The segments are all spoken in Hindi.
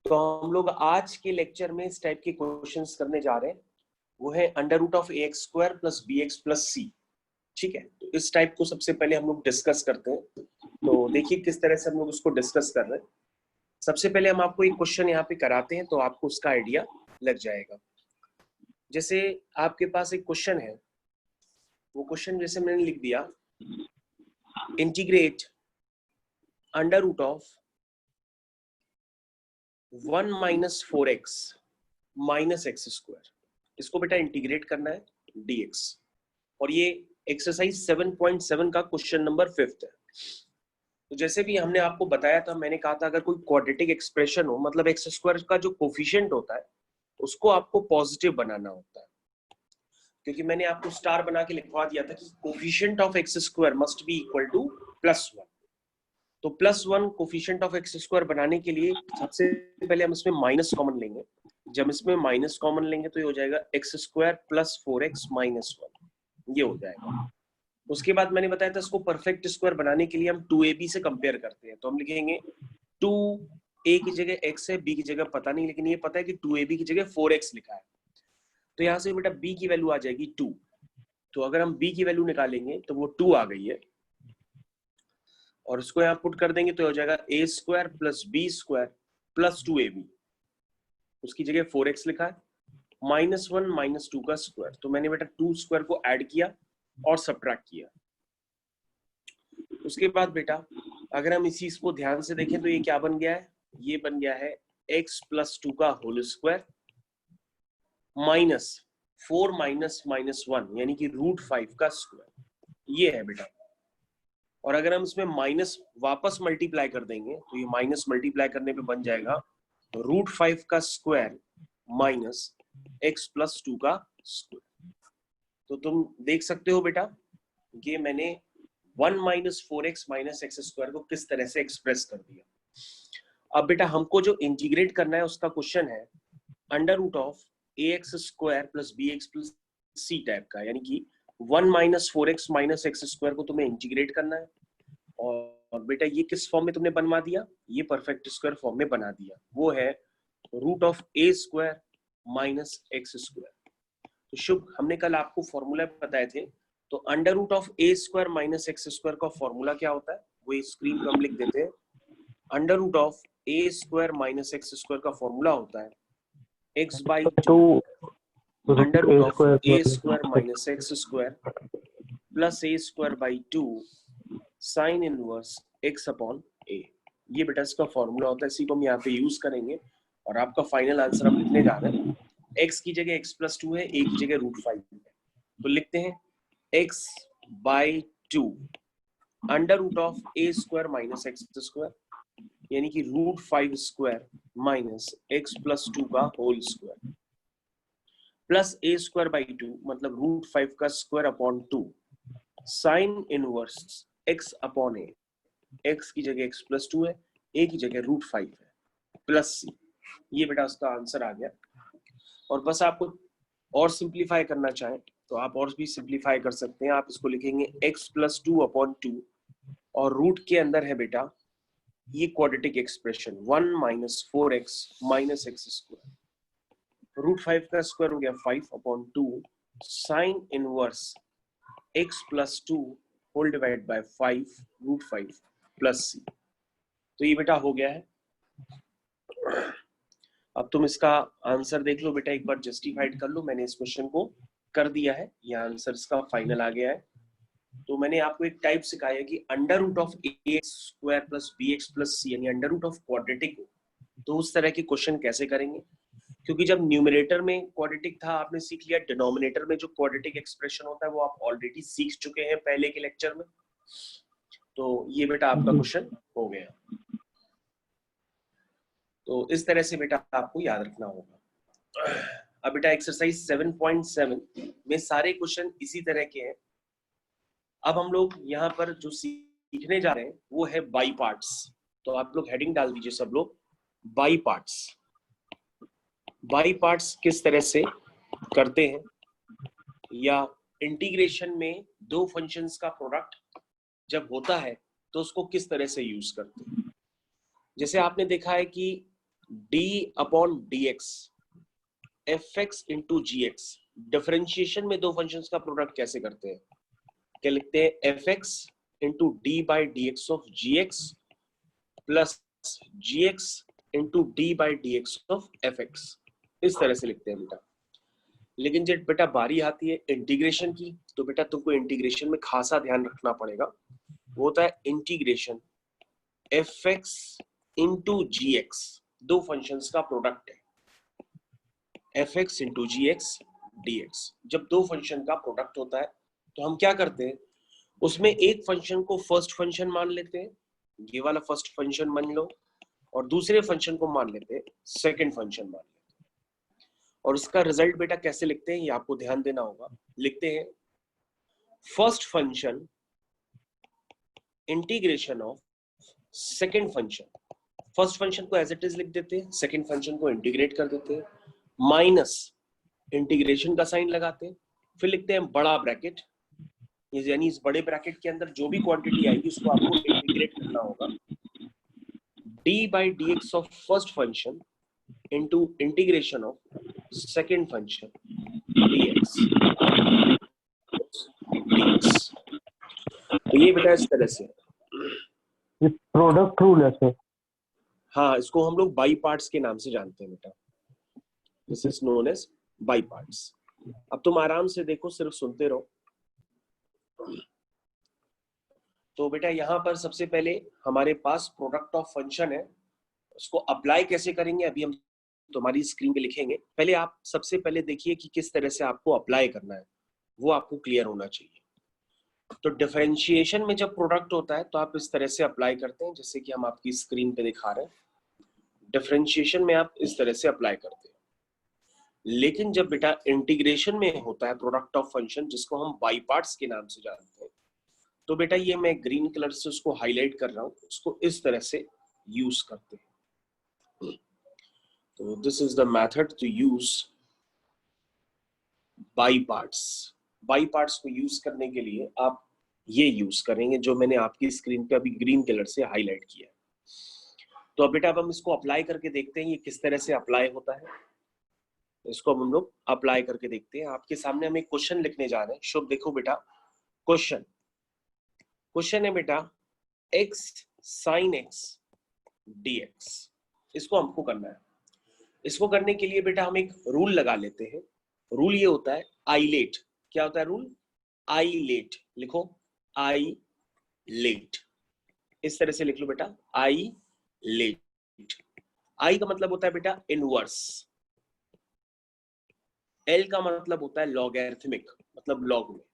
तो हम लोग आज के लेक्चर में इस टाइप के क्वेश्चंस करने जा रहे हैं, वो है under root of A X square plus B X plus C. ठीक है, तो इस टाइप को सबसे पहले हम लोग डिस्कस करते हैं। तो देखिए किस तरह से हम लोग उसको डिस्कस कर रहे हैं। सबसे पहले हम आपको एक क्वेश्चन यहाँ पे कराते हैं तो आपको उसका आइडिया लग जाएगा। जैसे आपके पास एक क्वेश्चन है, वो क्वेश्चन जैसे मैंने लिख दिया, integrate under root of 1 minus 4x minus x square. इसको बेटा इंटीग्रेट करना है dx, और ये एक्सरसाइज 7.7 का क्वेश्चन नंबर 5 है। तो जैसे भी हमने आपको बताया था, मैंने कहा था अगर कोई क्वाड्रेटिक एक्सप्रेशन हो, मतलब एक्स स्क्वायर का जो कोफिशिएंट होता है उसको आपको पॉजिटिव बनाना होता है, क्योंकि मैंने आपको स्टार बना के लिखवा दिया था कि coefficient of x square must be equal to +1। तो +1 कोफिशिएंट ऑफ एक्स स्क्वायर बनाने के लिए सबसे पहले हम इसमें माइनस कॉमन लेंगे। जब इसमें माइनस कॉमन लेंगे तो ये हो जाएगा x square plus 4x minus 1, ये हो जाएगा। उसके बाद मैंने बताया था इसको परफेक्ट स्क्वायर बनाने के लिए हम 2ab से कंपेयर करते हैं, तो हम लिखेंगे 2a की जगह x है, b की जगह पता नहीं, लेकिन ये पता है कि 2ab की जगह 4x लिखा है। तो यहाँ से बेटा b की वैल्यू आ जाएगी 2। तो अगर हम b की वैल्यू निकालेंगे तो वो 2 आ गई है, और इसको यहाँ पुट कर देंगे तो हो जाएगा a square plus b square plus 2ab। उसकी जगह 4x लिखा है, -1 माइनस 2 का स्क्वायर। तो मैंने बेटा 2 स्क्वायर को ऐड किया और सब्ट्रैक्ट किया। उसके बाद बेटा अगर हम इसी इसको ध्यान से देखें तो ये क्या बन गया है, ये बन गया है x प्लस 2 का होल स्क्वायर माइनस 4 माइनस -1 यानी कि √5 का स्क्वायर, ये है बेटा। और अगर हम इसमें माइनस वापस मल्टीप्लाई कर देंगे तो ये माइनस मल्टीप्लाई करने पे बन जाएगा √5 का स्क्वायर माइनस x प्लस 2 का स्क्वायर। तो तुम देख सकते हो बेटा कि मैंने 1 minus 4x minus x square को किस तरह से एक्सप्रेस कर दिया। अब बेटा हमको जो इंटीग्रेट करना है उसका क्वेश्चन है under root of ax square plus bx plus c type का, यानी कि 1 minus 4x minus x square को तुम्हें इंटीग्रेट करना है। और बेटा ये किस फॉर्म में तुमने बनवा दिया, ये परफेक्ट स्क्वायर फॉर्म में बना दिया, वो है root of a square minus x square. तो शुभ, हमने कल आपको फॉर्मूला बताए थे, तो under root of a square minus x square का फॉर्मूला क्या होता है, वो स्क्रीन पर हम लिख देते हैं। Under root of a square minus x square का फॉर्मूला होता है x by 2 under root of a square minus x square plus a square by 2 sine inverse x upon a। ये बेटा इसका फॉर्मूला होता है, इसी को हम यहाँ पे यूज करेंगे और आपका फाइनल आंसर हम लिखने जा रहे हैं। x की जगह x प्लस 2 है, a की जगह √5 है, तो लिखते हैं x by 2 under root of a square minus x square यानी कि √5 स्क्वायर माइनस x प्लस 2 का whole square plus a square by 2 मतलब √5 का square upon 2 sine inverse x upon a। x की जगह x प्लस 2 है, a की जगह √5 है, प्लस c। ये बेटा उसका आंसर आ गया। और बस आपको और सिंप्लीफाई करना चाहें तो आप और भी सिंप्लीफाई कर सकते हैं। आप इसको लिखेंगे x प्लस 2 अपॉन 2 और रूट के अंदर है बेटा ये quadratic expression 1 minus 4x minus x square, √5 का स्क्वायर हो गया 5 upon 2 sine inverse x plus 2 whole divide by 5 √5 plus c। तो ये बेटा हो गया है। अब तुम इसका आंसर देख लो बेटा, एक बार जस्टिफाइड कर लो। मैंने इस क्वेश्चन को कर दिया है, ये आंसर इसका फाइनल आ गया है। तो मैंने आपको एक टाइप सिखाया है कि under root of ax square plus bx plus c यानी अंडर रूट ऑफ क्वाड्रेटिक हो तो उस तरह के क्वेश्चन कैसे करेंगे, क्योंकि जब न्यूमरेटर में क्वाड्रेटिक था आपने सीख लिया, डिनोमिनेटर में जो क्वाड्रेटिक एक्सप्रेशन होता है वो आप ऑलरेडी सीख चुके हैं पहले के लेक्चर में। तो ये बेटा आपका क्वेश्चन हो गया। तो इस तरह से बेटा आपको याद रखना होगा। अब बेटा एक्सरसाइज 7.7 में सारे क्वेश्चन इसी तरह के हैं। अब हम लोग यहाँ पर जो सीखने जा रहे हैं वो है बाई पार्ट्स। तो आप लोग हेडिंग डाल दीजिए सब लोग, बाई पार्ट्स। बाई पार्ट्स किस तरह से करते हैं, या इंटीग्रेशन में दो फंक्शंस का प्रोडक्ट जब होता है तो उसको किस तरह से यूज करते हैं। जैसे आपने देखा है कि D upon D X F x into G X. Differentiation में दो फंक्शंस का प्रोडक्ट कैसे करते हैं? क्या लिखते हैं? F x into d by d x of g x plus g x into d by d x of f x. इस तरह से लिखते हैं बेटा। लेकिन जब बेटा बारी आती है इंटीग्रेशन की, तो बेटा तुमको इंटीग्रेशन में खासा ध्यान रखना पड़ेगा। वो होता है integration F x into G x, दो फंक्शंस का प्रोडक्ट है F x into G x D x. जब दो फंक्शन का प्रोडक्ट होता है तो हम क्या करते हैं, उसमें एक फंक्शन को फर्स्ट फंक्शन मान लेते हैं, ये वाला फर्स्ट फंक्शन मान लो, और दूसरे फंक्शन को मान लेते हैं सेकंड फंक्शन मान लेते हैं। और उसका रिजल्ट बेटा कैसे लिखते हैं ये आपको ध्यान देना होगा। लिखते हैं first function integration of second function. First function को एज इट इज लिख देते हैं, सेकंड फंक्शन को इंटीग्रेट कर देते हैं, माइनस इंटीग्रेशन का साइन लगाते हैं, फिर लिखते हैं बड़ा ब्रैकेट, यानी इस बड़े ब्रैकेट के अंदर जो भी क्वांटिटी आएगी उसको आपको इंटीग्रेट करना होगा। d by dx of first function into integration of second function dx dx। तो ये बेटा इस तरह से, ये प्रोडक्ट रूल है सर। हाँ, इसको हम लोग बाई पार्ट्स के नाम से जानते हैं बेटा। This is known as by parts. अब तुम आराम से देखो, सिर्फ सुनते रहो। तो बेटा यहाँ पर सबसे पहले हमारे पास प्रोडक्ट ऑफ फंक्शन है, उसको अप्लाई कैसे करेंगे अभी हम तुम्हारी स्क्रीन पे लिखेंगे। पहले आप सबसे पहले देखिए कि किस तरह से आपको अप्लाई करना है, वो आपको क्लियर होना चाहिए। तो डिफरेंशिएशन में जब प्रोडक्ट होता है तो आप इस तरह से अप्लाई करते हैं, जैसे कि हम आपकी स्क्रीन पे दिखा रहे हैं। डिफरेंशिएशन में आप इस तरह से अप्लाई करते हैं। लेकिन जब बेटा इंटीग्रेशन में होता है प्रोडक्ट ऑफ फंक्शन, जिसको हम बाई पार्ट्स के नाम से जानते हैं, तो बेटा ये मैं ग्रीन कलर से उसको हाईलाइट कर रहा हूं, उसको इस तरह से यूज करते हैं। तो this is the method to use by parts. By parts को यूज करने के लिए आप ये यूज करेंगे जो मैंने आपकी स्क्रीन पे अभी ग्रीन कलर से हाईलाइट किया है। तो अब बेटा अब हम इसको अप्लाई करके देखते हैं ये किस तरह से अप्लाई होता है। इसको हम लोग अप्लाई करके देखते हैं। आपके सामने हम एक क्वेश्चन लिखने जा रहे हैं। शुभ देखो बेटा, क्वेश्चन है बेटा x sin x dx। इसको हमको करना है। इसको करने के लिए बेटा हम एक रूल लगा लेते हैं। रूल ये होता है आईलेट। क्या होता है रूल? आईलेट। लिखो आईलेट, इस तरह से लिख लो बेटा, आईलेट। आई का मतलब होता है बेटा इनवर्स, एल का मतलब होता है लॉगरिथमिक, मतलब लॉग में,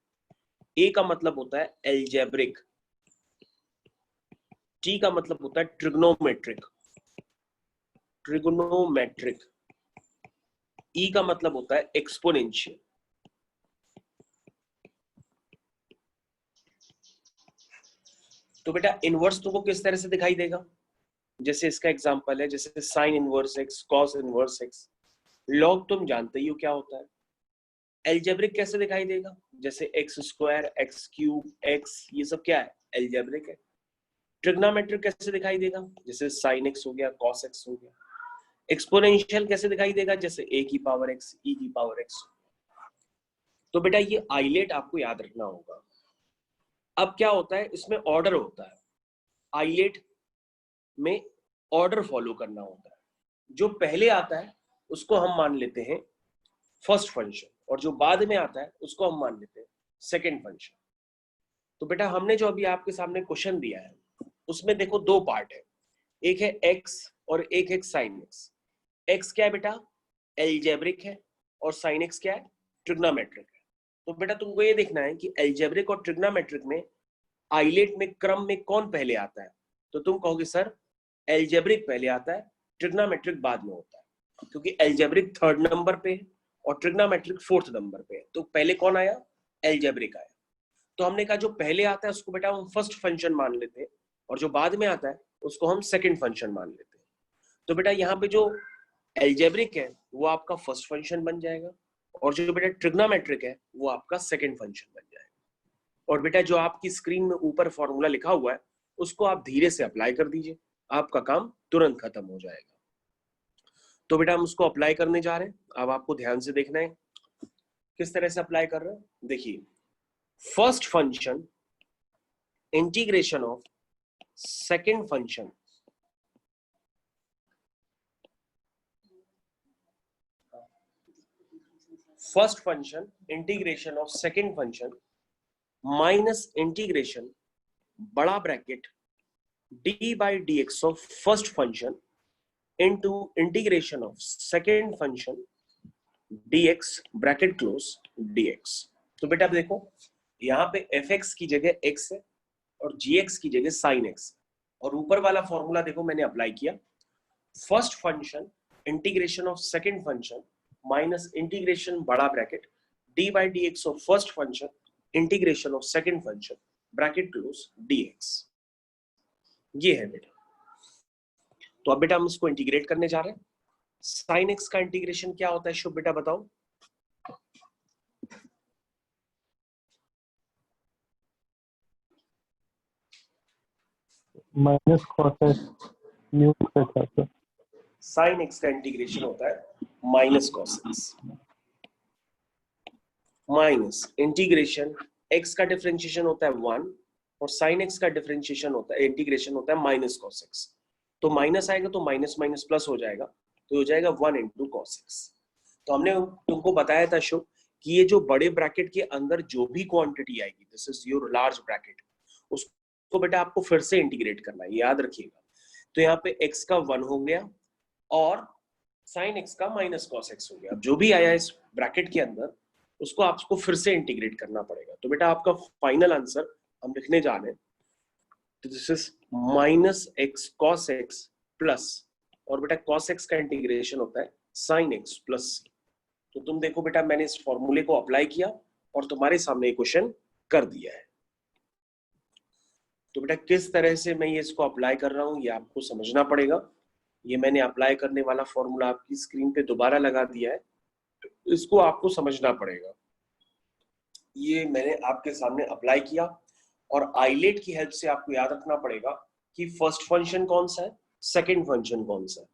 ए का मतलब होता है एल्जेब्रिक, टी का मतलब होता है ट्रिग्नोमेट्रिक, ई का मतलब होता है एक्सपोनेंशियल। तो बेटा इनवर्स तुमको किस तरह से दिखाई देगा? जैसे इसका एग्जांपल है, जैसे sine inverse x, cos inverse x. Log तुम जानते ही हो क्या होता है। एल्जेब्रिक कैसे दिखाई देगा? जैसे x square, x cube, x, ये सब क्या है? एल्जेब्रिक है। ट्रिग्नोमेट्रिक कैसे दिखाई देगा? जैसे साइन एक्स हो गया, कॉस एक्स हो गया। एक्सपोनेंशियल कैसे दिखाई देगा? जैसे ए की पावर एक्स, ई की पावर एक्स। तो बेटा ये आइलेट आपको याद रखना होगा। अब क्या होता है, इसमें ऑर्डर होता है। आइलेट में ऑर्डर फॉलो करना होता है। जो पहले आता है उसको हम मान लेते हैं फर्स्ट फंक्शन, और जो बाद में आता है उसको हम मान लेते हैं सेकंड फंक्शन। तो बेटा हमने जो अभी आपके सामने क्वेश्चन दिया है उसमें देखो दो पार्ट है, एक है एक्स और एक है साइन एक्स। एक्स क्या है बेटा? एल्जेब्रिक है, और साइन एक्स क्या है? ट्रिग्नोमेट्रिक है। तो बेटा तुमको ये देखना है कि एल्जेब्रिक और ट्रिग्नोमेट्रिक में आइलेट में क्रम में कौन पहले आता है। तो तुम कहोगे सर एल्जेब्रिक पहले आता है, ट्रिग्नोमेट्रिक बाद में होता है, क्योंकि एल्जेब्रिक थर्ड नंबर पे है और ट्रिग्नोमेट्रिक फोर्थ नंबर पे है। तो पहले कौन आया? एल्जेब्रिक आया। तो हमने कहा जो पहले आता है उसको बेटा हम फर्स्ट फंक्शन मान लेते हैं, और जो बाद में आता है उसको हम सेकंड फंक्शन मान लेते हैं। तो बेटा यहाँ पे जो एल्जेब्रिक है वो आपका फर्स्ट फंक्शन बन जाएगा, और जो बेटा ट्रिग्नोमेट्रिक है वो आपका सेकंड फंक्शन बन जाएगा। और बेटा जो आपकी स्क्रीन में ऊपर फॉर्मूला लिखा हुआ है उसको आप धीरे से अप्लाई कर दीजिए, आपका काम तुरंत खत्म हो जाएगा। तो बेटा हम उसको अप्लाई करने जा रहे हैं। अब आपको ध्यान से देखना है किस तरह से अप्लाई कर रहे हैं। देखिए, first function integration of second function, first function integration of second function minus integration बड़ा bracket d by d x of first function into integration of second function dx bracket close dx। तो बेटा आप देखो, यहाँ पे fx की जगह x है और gx की जगह sin x, और ऊपर वाला फॉर्मूला देखो मैंने अप्लाई किया, first function integration of second function minus integration बड़ा bracket d by d x of first function integration of second function bracket close dx। ये है बेटा। तो अब बेटा हम इसको इंटीग्रेट करने जा रहे हैं। साइन एक्स का इंटीग्रेशन क्या होता है शुभ बेटा बताओ? माइनस कॉस न्यू के साथ। साइन एक्स का इंटीग्रेशन होता है minus cos x, minus integration x का डिफरेंशिएशन होता है 1 और साइन एक्स का डिफरेंशिएशन होता है, इंटीग्रेशन होता है माइनस कॉस एक्स। तो माइनस आएगा तो माइनस माइनस प्लस हो जाएगा, तो हो जाएगा 1 इंटू कॉस एक्स। तो हमने तुमको बताया था शुभ कि ये जो बड़े ब्रैकेट के अंदर जो भी क्वांटिटी आएगी, this is your large bracket, उसको बेटा आपको फिर से इंटीग्रेट करना है, याद रखिएगा। तो यहाँ पे x का 1 हो गया और साइन x का माइनस कॉस एक्स हो गया। अब जो भी आया इस ब्रैकेट के अंदर उसको आपको फिर से इंटीग्रेट करना पड़ेगा। तो बेटा आपका फाइनल आंसर हम लिखने जा रहे हैं, तो this is minus x cos x plus, और बेटा कॉस एक्स का इंटीग्रेशन होता है साइन एक्स प्लस सी। तो तुम देखो बेटा मैंने इस फॉर्मूले को अप्लाई किया और तुम्हारे सामने क्वेश्चन कर दिया है। तो बेटा किस तरह से मैं ये इसको अप्लाई कर रहा हूं ये आपको समझना पड़ेगा। ये मैंने अप्लाई करने वाला फॉर्मूला आपकी स्क्रीन पे दोबारा लगा दिया है, इसको आपको समझना पड़ेगा। ये मैंने आपके सामने अप्लाई किया और आइलेट की हेल्प से आपको याद रखना पड़ेगा कि फर्स्ट फंक्शन कौन सा है, सेकंड फंक्शन कौन सा है।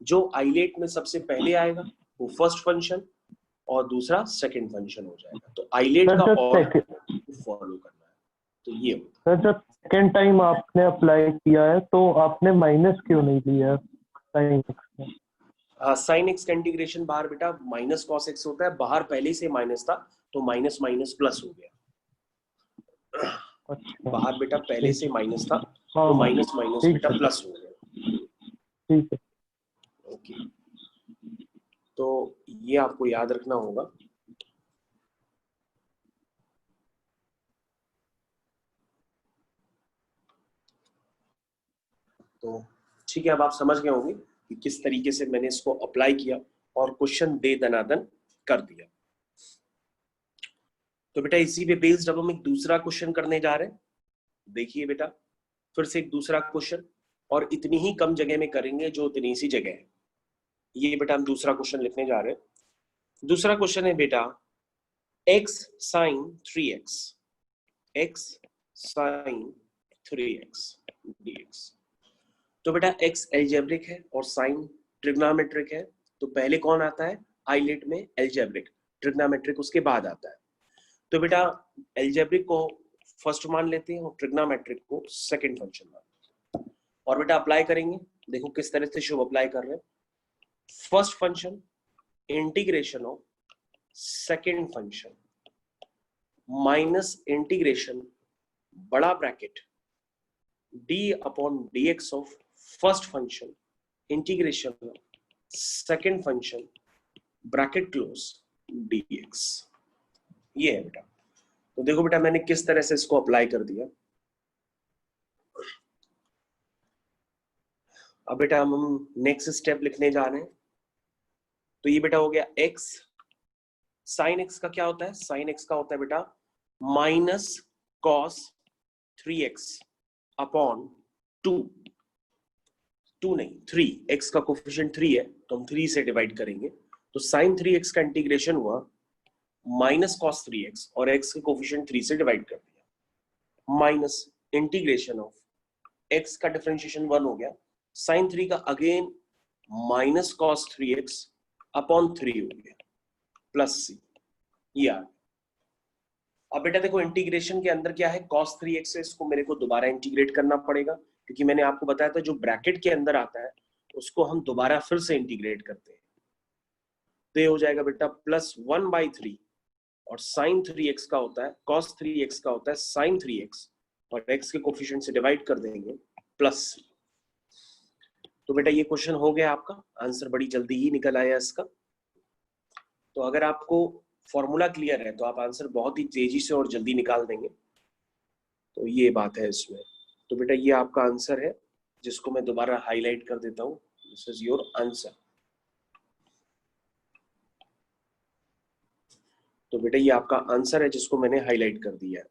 जो आइलेट में सबसे पहले आएगा वो फर्स्ट फंक्शन और दूसरा सेकंड फंक्शन हो जाएगा। तो आइलेट का और फॉलो करना है। तो ये सर जब सेकेंड टाइम आपने अप्लाई किया है तो आपने माइनस क्यों नहीं लिया साइन एक्स में? साइन एक्स का इंटीग्रेशन बाहर बेटा माइनस कॉस एक्स होता है, बाहर पहले से माइनस था तो माइनस माइनस प्लस हो गया। अच्छा, बाहर बेटा पहले से माइनस था हाँ, तो माइनस माइनस बेटा प्लस हो गया। ठीक है। ओके, तो ये आपको याद रखना होगा। तो ठीक है, अब आप समझ गए होंगे कि किस तरीके से मैंने इसको अप्लाई किया और क्वेश्चन दे दनादन कर दिया। तो बेटा इसी पे बेस्ड अब हम एक दूसरा क्वेश्चन करने जा रहे हैं। देखिए बेटा फिर से एक दूसरा क्वेश्चन, और इतनी ही कम जगह में करेंगे जो इतनी सी जगह है। ये बेटा हम दूसरा क्वेश्चन लिखने जा रहे हैं। दूसरा क्वेश्चन है बेटा x sin 3x, x sin 3x dx। तो बेटा x एल्जेब्रिक है और sin ट्रिग्नोमेट्रिक है। तो पहले कौन आता है आइलेट में? एल्जेब्रिक, ट्रिग्नोमेट्रिक उसके बाद आता है। तो बेटा एल्जेब्रिक को फर्स्ट मान लेते हैं और ट्रिग्नोमेट्रिक को सेकंड फंक्शन मान लेते हैं। और बेटा अप्लाई करेंगे, देखो किस तरह से शुभ अप्लाई कर रहे हैं। First function integration of second function minus integration बड़ा bracket d upon dx of first function integration of second function bracket close dx। ये है बेटा। तो देखो बेटा मैंने किस तरह से इसको अप्लाई कर दिया। अब बेटा हम नेक्स्ट स्टेप लिखने जा रहे हैं। तो ये बेटा हो गया x, साइन x का क्या होता है? साइन x का होता है बेटा माइनस कॉस 3x अपॉन 2 नहीं 3, x का कोफिशिएंट 3 है तो हम 3 से डिवाइड करेंगे। तो साइन 3x का इंटीग्रेशन हुआ माइनस कॉस 3x और x के कोफिशिएंट 3 से डिवाइड कर दिया, माइनस इंटीग्रेशन ऑफ x का डिफरेंशिएशन 1 हो गया, साइन 3 का again minus cos 3x upon 3 हो गया प्लस सी। ये आ गया। अब बेटा देखो इंटीग्रेशन के अंदर क्या है, cos 3x है, इसको मेरे को दोबारा इंटीग्रेट करना पड़ेगा, क्योंकि मैंने आपको बताया था जो ब्रैकेट के अंदर आता है उसको हम दोबारा फिर से इंटीग्रेट करते हैं। तो ये हो जाएगा बेटा प्लस 1/3 और sin 3x का होता है cos 3x का होता है sin 3x और x के कोफिशिएंट से डिवाइड कर देंगे प्लस। तो बेटा ये क्वेश्चन हो गया आपका, आंसर बड़ी जल्दी ही निकल आया इसका। तो अगर आपको फॉर्मूला क्लियर है तो आप आंसर बहुत ही तेजी से और जल्दी निकाल देंगे। तो ये बात है इसमें। तो बेटा ये आपका आंसर है, जिसको मैं दोबारा हाईलाइट कर देता हूं। This is your answer. तो बेटा ये आपका आंसर है जिसको मैंने हाईलाइट कर दिया है।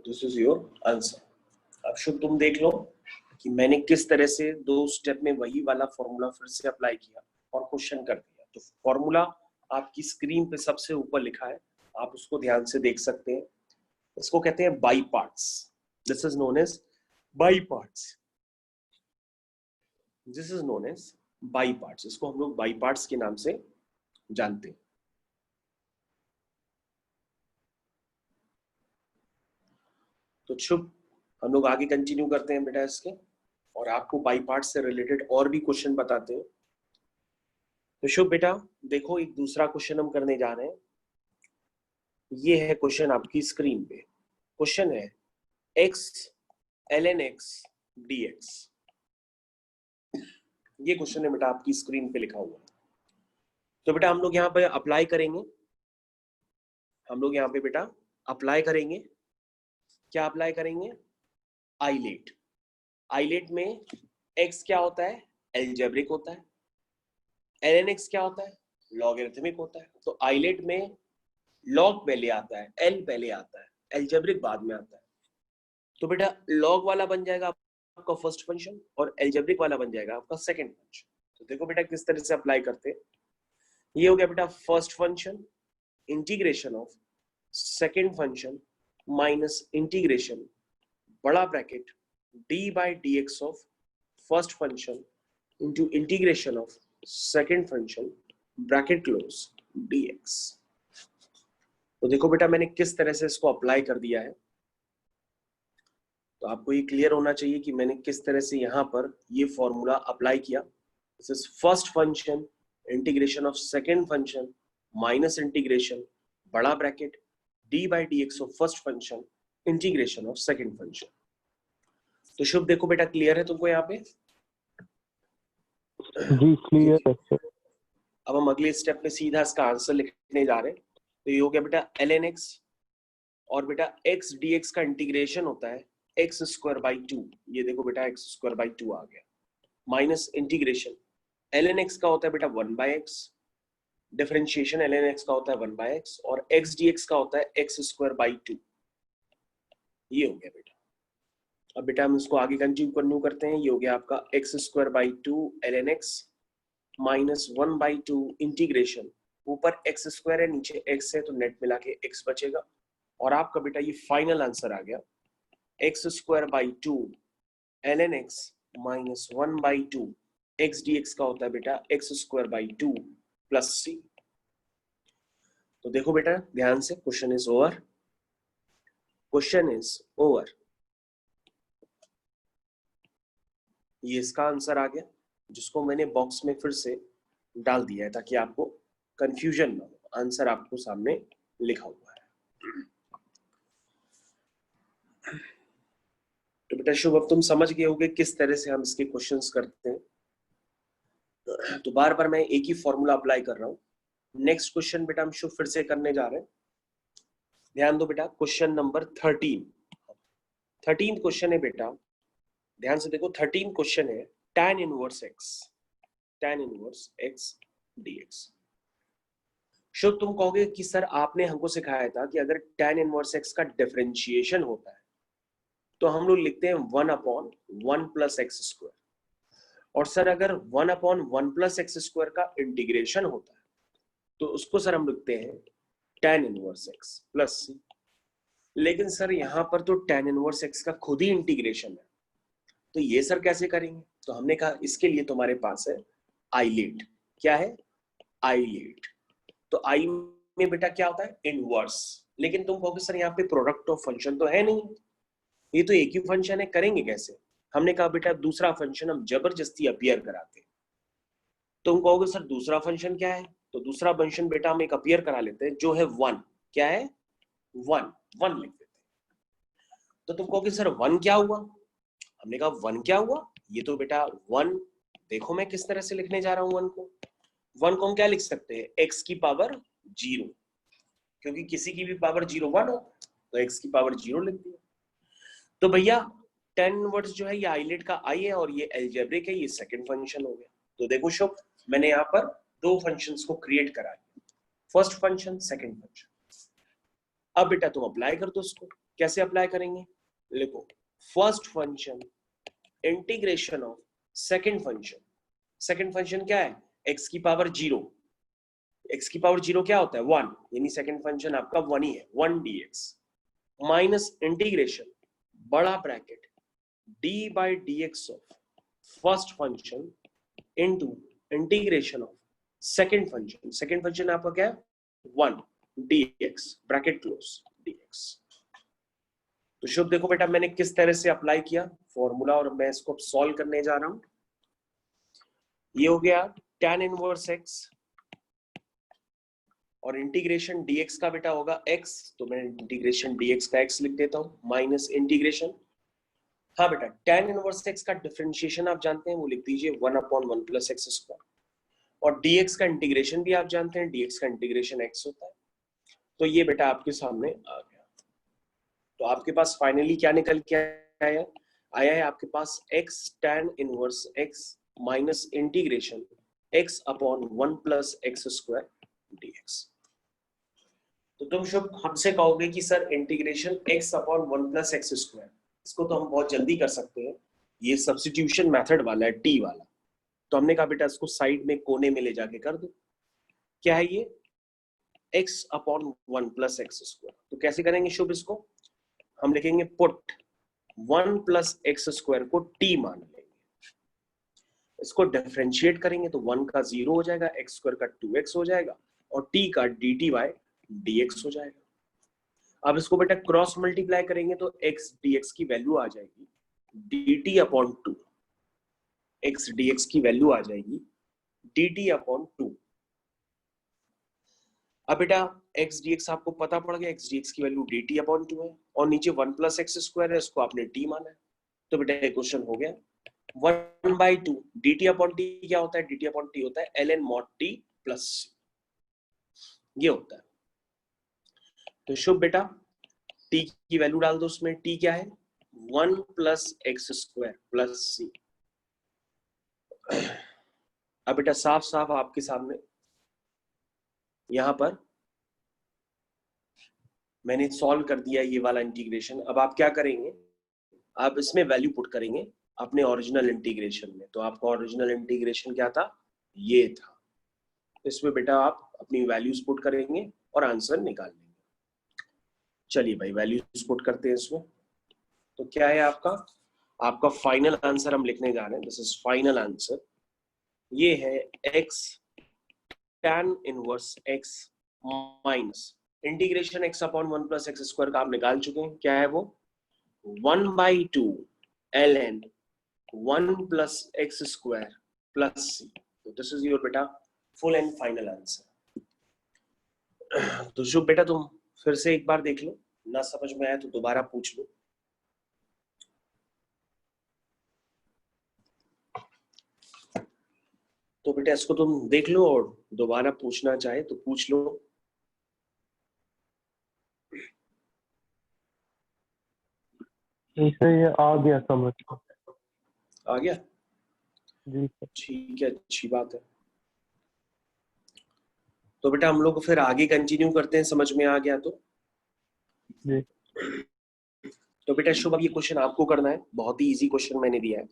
This is your answer. अब शुभ तुम देख लो कि मैंने किस तरह से 2 स्टेप में वही वाला फॉर्मूला फिर से अप्लाई किया और क्वेश्चन कर दिया। तो फॉर्मूला आपकी स्क्रीन पे सबसे ऊपर लिखा है, आप उसको ध्यान से देख सकते हैं। इसको कहते हैं by parts. This is known as by parts. This is known as by parts. इसको हम लोग बाई पार्ट्स के नाम से जानते हैं। तो शुभ हम लोग आगे कंटिन्यू करते हैं बेटा इसके, और आपको बाई पार्ट से रिलेटेड और भी क्वेश्चन बताते हैं। तो शुभ बेटा देखो एक दूसरा क्वेश्चन हम करने जा रहे हैं। ये है क्वेश्चन आपकी स्क्रीन पे। क्वेश्चन है x ln x dx। ये क्वेश्चन है बेटा आपकी स्क्रीन पे लिखा हुआ है। तो बेटा हम लोग यहाँ पे अप्लाई करेंगे। हम लोग यहाँ पे बेटा अप्लाई करेंगे। क्या अप्लाई करेंगे? आइलेट। आइलेट में x क्या होता है? एल्जेब्रिक होता है। ln x क्या होता है? लॉगरिथमिक होता है। तो आइलेट में लॉग पहले आता है, एल पहले आता है, एल्जेब्रिक बाद में आता है। तो बेटा लॉग वाला बन जाएगा आपका फर्स्ट फंक्शन और एल्जेब्रिक वाला बन जाएगा आपका सेकंड फंक्शन। तो देखो बेटा किस तरह से अप्लाई करते हैं। ये हो गया बेटा first function integration of second function minus integration बड़ा bracket d by d x of first function into integration of second function bracket close dx। तो देखो बेटा मैंने किस तरह से इसको अप्लाई कर दिया है। तो आपको ये क्लियर होना चाहिए कि मैंने किस तरह से यहाँ पर ये फॉर्मूला अप्लाई किया। This is first function integration of second function minus integration बड़ा bracket d by d x of first function integration of second function. तो शुभ देखो बेटा क्लियर है तुमको यहाँ पे? जी क्लियर है सर। अब हम अगले स्टेप में सीधा इसका आंसर लिखने जा रहे हैं। तो ये हो गया बेटा ln x और बेटा x dx का इंटीग्रेशन होता है x स्क्वायर बाई 2। ये देखो बेटा x स्क्वायर बाई 2 आ गया माइनस इंटीग्रेशन ln x का होता है बेटा 1 by x। Differentiation ln x का होता है 1 बाई x और x dx का होता है x स्क्वायर बाई 2। ये हो गया बेटा। अब बेटा हम इसको आगे कंटिन्यू करते हैं। ये हो गया आपका x square by 2 ln x minus 1 by 2 integration, ऊपर x स्क्वायर है नीचे x है तो नेट मिला के x बचेगा और आपका बेटा ये फाइनल आंसर आ गया x square by 2 ln x minus 1 by 2 x dx का होता है बेटा x square by 2 plus c। तो देखो बेटा ध्यान से, question is over. Question is over. ये इसका आंसर आ गया, जिसको मैंने बॉक्स में फिर से डाल दिया है ताकि आपको कंफ्यूजन ना हो। आंसर आपको सामने लिखा हुआ है। तो बेटा शुभ अब तुम समझ गए होगे किस तरह से हम इसके क्वेश्चंस करते हैं। तो बार बार मैं एक ही फॉर्मूला अप्लाई कर रहा हूँ। नेक्स्ट क्वेश्चन बेटा हम शुभ फिर से करने जा रहे हैं। ध्यान दो बेटा, क्वेश्चन नंबर 13 क्वेश्चन है बेटा, ध्यान से देखो। 13 क्वेश्चन है tan इनवर्स x dx। शुभ तुम कहोगे कि सर आपने हमको सिखाया था कि अगर tan इनवर्स x का डिफरेंशिएशन होता है तो हम लोग लिखते हैं 1/1 प्लस एक्स स्क्वायर, और सर अगर 1/1 प्लस एक्स स्क्वायर का इंटीग्रेशन होता है तो उसको सर हम लिखते हैं tan inverse x plus c। लेकिन सर यहाँ पर तो tan इनवर्स x का खुद ही इंटीग्रेशन है, तो ये सर कैसे करेंगे? तो हमने कहा इसके लिए तुम्हारे पास है आइलेट। क्या है? आइलेट। तो आई में बेटा क्या होता है? इनवर्स। लेकिन तुम कहोगे सर यहाँ पे प्रोडक्ट ऑफ फंक्शन तो है नहीं, ये तो एक ही फंक्शन है, करेंगे कैसे? हमने कहा बेटा दूसरा फंक्शन हम जबरदस्ती अपीयर कराते हैं। तुम कहोगे सर दूसरा फंक्शन क्या है? तो दूसरा फंक्शन बेटा हम एक अपीयर करा लेते हैं जो है 1। क्या है? 1। 1 लिख देते हैं। तो तुम कहोगे सर 1 क्या हुआ? हमने कहा 1 क्या हुआ? ये तो बेटा 1, देखो मैं किस तरह से लिखने जा रहा हूं 1 को। 1 को हम क्या लिख सकते हैं? x की पावर 0, क्योंकि किसी की भी पावर 0 1 हो, तो x की पावर 0 लिख दिया। तो भैया tan इनवर्स जो है ये आइलेट का आई है और ये अलजेब्रिक है, ये सेकंड फंक्शन हो गया। तो देखो शुभ, मैंने यहाँ पर दो फंक्शंस को क्रिएट करा दिया, फर्स्ट फंक्शन सेकंड फंक्शन। अब बेटा तुम अप्लाई कर दो इसको। कैसे अप्लाई करेंगे? लिखो first function integration of second function. Second function क्या है? x की पावर 0। x की पावर 0 क्या होता है? 1, यानी सेकंड फंक्शन आपका 1 ही है, 1 dx माइनस इंटीग्रेशन बड़ा bracket d by dx of first function into integration of second function. Second function आपका क्या है? 1 dx ब्रैकेट क्लोज dx। तो शुभ देखो बेटा मैंने किस तरह से अप्लाई किया फॉर्मूला, और मैं इसको सॉल्व करने जा रहा हूं। ये हो गया tan इनवर्स x और इंटीग्रेशन dx का बेटा होगा x, तो मैं इंटीग्रेशन dx का x लिख देता हूं माइनस इंटीग्रेशन। हाँ बेटा tan इनवर्स x का डिफरेंशिएशन आप जानते हैं, वो लिख दीजिए 1/1 प्लस एक्स स्क्वायर, और dx का इंटीग्रेशन भी आप जानते हैं, dx का इंटीग्रेशन x होता है। तो ये बेटा आपके सामने आ गया। तो आपके पास फाइनली क्या निकल के आया? आया है आपके पास x tan inverse x minus integration x/1 plus x square dx। तो तुम शुभ हमसे कहोगे कि sir integration x/1 plus x square, इसको तो हम बहुत जल्दी कर सकते हैं, ये सब्स्टिट्यूशन मेथड वाला है, टी वाला। तो हमने कहा बेटा इसको साइड में कोने में ले जाके कर दो। क्या है ये? x/1 plus x square. तो कैसे करेंगे शुभ इसको? हम लिखेंगे पुट 1 प्लस एक्स स्क्वायर को t मान लेंगे, इसको डिफरेंशिएट करेंगे तो 1 का 0 हो जाएगा, एक्स स्क्वायर का 2x हो जाएगा, और t का dt बाय dx हो जाएगा। अब इसको बेटा क्रॉस मल्टीप्लाई करेंगे तो x dx की वैल्यू आ जाएगी dt/2, x dx की वैल्यू आ जाएगी dt/2। अब बेटा x dx आपको पता पड़ गया, x dx की वैल्यू dt/2 है, और नीचे 1 प्लस एक्स स्क्वायर है, इसको आपने t माना है। तो बेटा क्वेश्चन हो गया 1/2 dt/t क्या होता है? dt/t होता है ln mod t प्लस ये होता है। तो शुभ बेटा t की वैल्यू डाल दो उसमें, t क्या है? 1 प्लस एक्स स्क्वायर प्लस सी। अब बेटा साफ साफ आपके सामने यहां पर मैंने सॉल्व कर दिया ये वाला इंटीग्रेशन। अब आप क्या करेंगे? आप इसमें वैल्यू पुट करेंगे अपने ओरिजिनल इंटीग्रेशन में। तो आपका ओरिजिनल इंटीग्रेशन क्या था? ये था। इसमें बेटा आप अपनी वैल्यूज पुट करेंगे और आंसर निकाल लेंगे। चलिए भाई वैल्यूज पुट करते हैं इसमें। तो क्या है आपका? आपका फाइनल आंसर हम लिखने जा रहे हैं, दिस इज फाइनल आंसर। ये है x tan inverse x minus integration x/1 plus x square का आप निकाल चुके हैं। क्या है वो? 1/2 ln 1 plus x square plus c. तो दिस इज योर बेटा फुल एंड फाइनल आंसर। तो शुभ बेटा तुम फिर से एक बार देख लो, ना समझ में आया तो दोबारा पूछ लो। तो बेटा इसको तुम देख लो और दोबारा पूछना चाहे तो पूछ लो। इसे ये आ गया समझ को। आ गया? जी सर। ठीक है, अच्छी बात है। तो बेटा हम लोग फिर आगे कंटिन्यू करते हैं, समझ में आ गया तो। जी तो बेटा शुभ अब ये क्वेश्चन आपको करना है, बहुत ही इजी क्वेश्चन मैंने दिया है।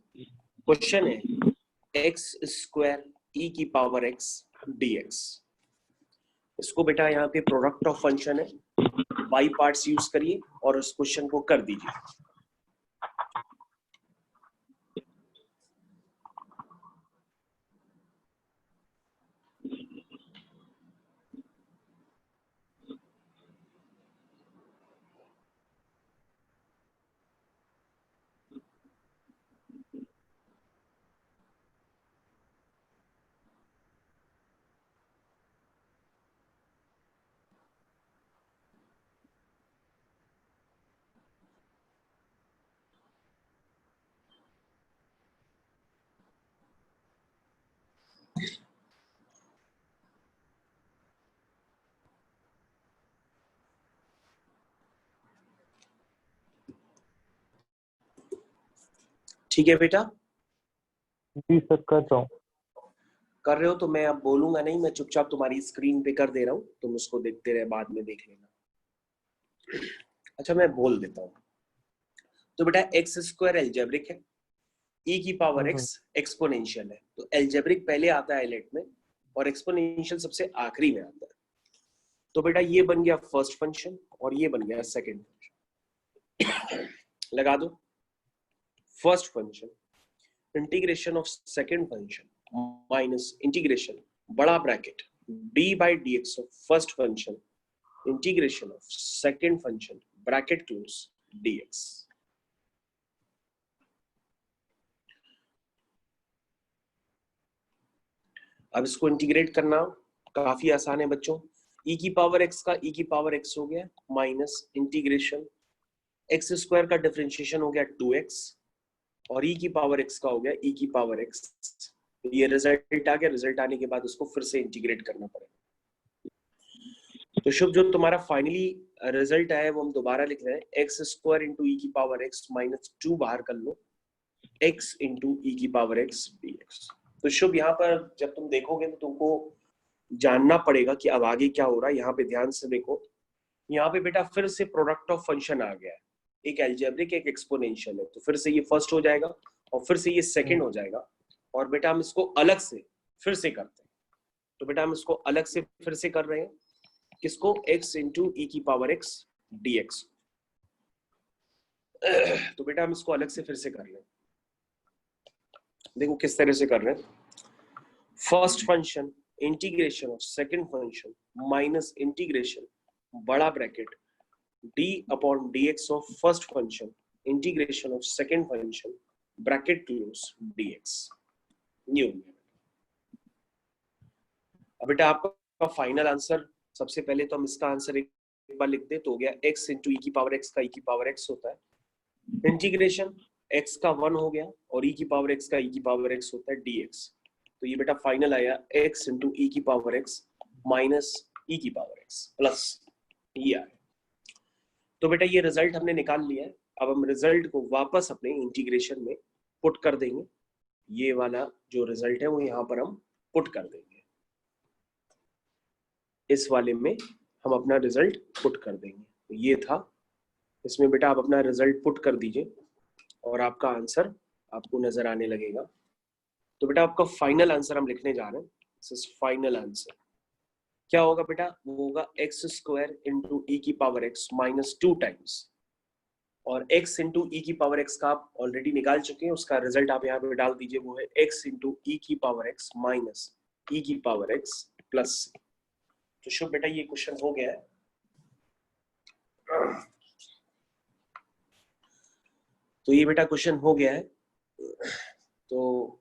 क्वेश्चन है एक्स स्क्वायर ई की पावर एक्स dx। इसको बेटा यहाँ पे प्रोडक्ट ऑफ फंक्शन है, बाई पार्ट्स यूज करिए और उस क्वेश्चन को कर दीजिए। ठीक है बेटा, जी सर कर रहा हूँ। कर रहे हो तो मैं अब बोलूंगा नहीं, मैं चुपचाप तुम्हारी स्क्रीन पे कर दे रहा हूँ, तुम उसको देखते रहे, बाद में देख लेना। अच्छा मैं बोल देता हूँ। तो बेटा एक्स स्क्वायर एल्जेब्रिक है, ई की पावर एक्स एक्सपोनेंशियल है। तो एल्जेब्रिक पहले आता है एलेट में और एक्सपोनेंशियल सबसे आखिरी में आता है। तो बेटा ये बन गया फर्स्ट फंक्शन और ये बन गया सेकंड फंक्शन। लगा दो। First function integration of second function minus integration बड़ा bracket d by dx of first function integration of second function bracket close dx। अब इसको इंटीग्रेट करना काफी आसान है बच्चों। e की पावर x का e की पावर x हो गया माइनस इंटीग्रेशन x स्क्वायर का डिफरेंशिएशन हो गया 2x और e की पावर x का हो गया e की पावर x। ये रिजल्ट आ गया। रिजल्ट आने के बाद उसको फिर से इंटीग्रेट करना पड़ेगा। तो शुभ, जो तुम्हारा फाइनली रिजल्ट आया है वो हम दोबारा लिख रहे हैं। एक्स स्क्वायर इंटू ई की पावर एक्स माइनस 2 बाहर कर लो, x इंटू ई की पावर एक्स dx। तो शुभ, यहाँ पर जब तुम देखोगे तो तुमको जानना पड़ेगा कि अब आगे क्या हो रहा है। यहाँ पे ध्यान से देखो, यहाँ पे बेटा फिर से प्रोडक्ट ऑफ फंक्शन आ गया है, एक एल्जेब्रिक एक एक्सपोनेंशियल है। तो फिर से ये फर्स्ट हो जाएगा और फिर से ये सेकंड हो जाएगा। और बेटा हम इसको अलग से फिर से करते हैं। तो बेटा हम इसको अलग से फिर से कर रहे हैं, किसको, x इंटू ई की पावर x dx। तो बेटा हम इसको अलग से फिर से कर लें। देखो किस तरह से कर रहे हैं। First function integration of second function minus integration बड़ा bracket d upon dx of first function integration of second function bracket close dx। ये हो गया। अब बेटा आपका फाइनल आंसर, सबसे पहले तो हम इसका आंसर एक बार लिखते हैं। तो हो गया x इंटू ई की पावर x का ई की पावर x होता है इंटीग्रेशन x का 1 हो गया और e की पावर x का e की पावर x होता है dx। तो ये बेटा फाइनल आया x इंटू ई की पावर x माइनस e की पावर x प्लस ये आया। तो बेटा ये रिजल्ट हमने निकाल लिया है। अब हम रिजल्ट को वापस अपने इंटीग्रेशन में पुट कर देंगे। ये वाला जो रिजल्ट है वो यहाँ पर हम पुट कर देंगे। इस वाले में हम अपना रिजल्ट पुट कर देंगे। तो ये था, इसमें बेटा आप अपना रिजल्ट पुट कर दीजिए और आपका आंसर आपको नजर आने लगेगा। तो बेटा आपका फाइनल आंसर हम लिखने जा रहे हैं। This is final answer. क्या होगा बेटा, वो होगा एक्स स्क्वायर इंटू ई की पावर एक्स माइनस 2 टाइम्स, और x इंटू ई की पावर x का आप ऑलरेडी निकाल चुके हैं, उसका रिजल्ट आप यहाँ पे डाल दीजिए। वो है x इंटू ई की पावर x माइनस ई की पावर x प्लस। तो शुभ बेटा ये क्वेश्चन हो गया है। तो ये बेटा क्वेश्चन हो गया है। तो